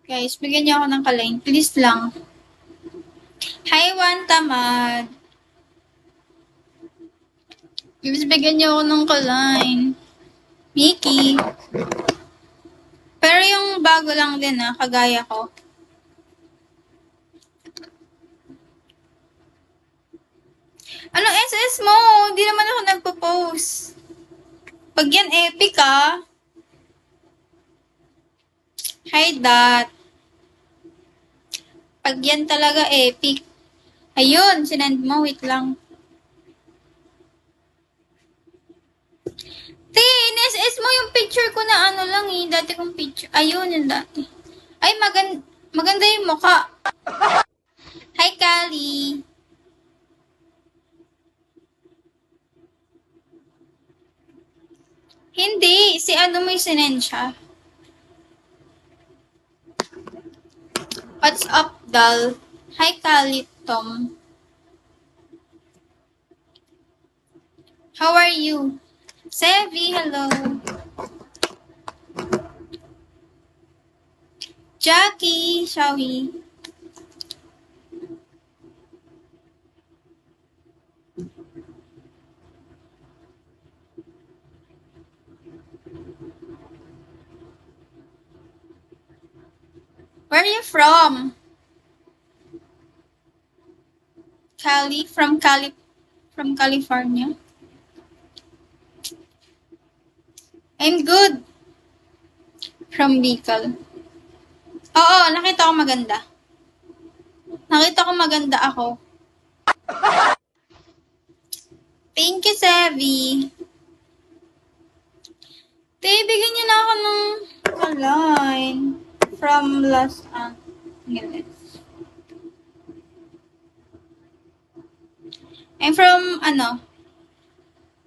Guys, bigyan niyo ako ng ka-line. Please lang. Hi, Juan Tamad. Please, bigyan niyo ako ng ka-line. Mickey. Pero yung bago lang din kagaya ko. Anong SS mo? Hindi naman ako nagpo-post. Pag yan epic Hi, Dot. Pag yan talaga epic. Ayun, sinend mo. Wait lang. In-SS mo yung picture ko na ano lang dati kong picture. Ayun, yung dati. Ay, maganda yung mukha. Hi, Kali. Hindi, si ano mo yung sinend siya. What's up, Dal? Hi, Kali, Tom. How are you? Sevi, hello. Jackie, Shawi. Where are you from? Cali, from California. I'm good. From Bicol. Oo, nakita ko maganda. Nakita ko maganda ako. Thank you, Sevi. Bigyan niyo na ako ng line from Los Angeles. I'm from,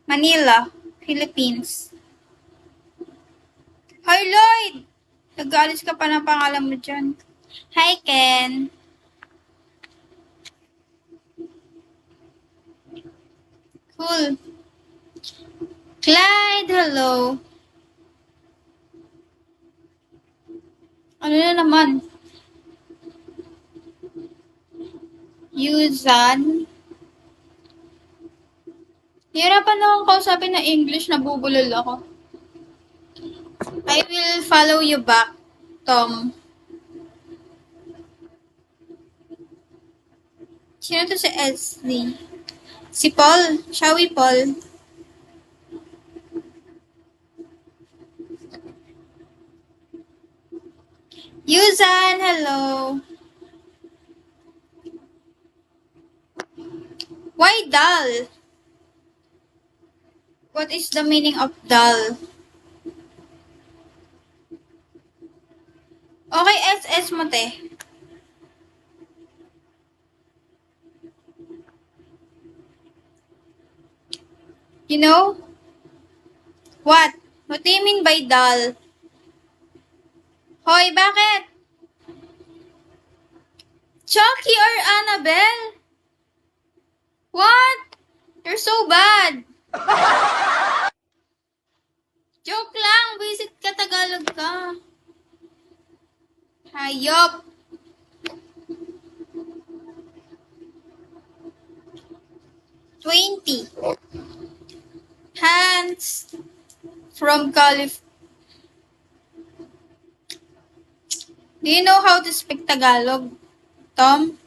Manila, Philippines. Hi, Lloyd! Nag-aalis ka pa ng pangalan mo dyan. Hi, Ken. Cool. Clyde, hello. Ano na naman? Yuzan. Hirapan na akong kausapin na English, nabubulol ako. I will follow you back, Tom. Sino to si Esli? Si Paul. Shall we, Paul? Yuzan, hello. Why dull? What is the meaning of dull? Okay, SS mo, te. You know? What? What do you mean by dull? Hoy, bakit? Chucky or Annabelle? What? You're so bad. Joke lang, visit ka, Tagalog ka. Hayop. $20. Hands from California. Do you know how to speak Tagalog, Tom?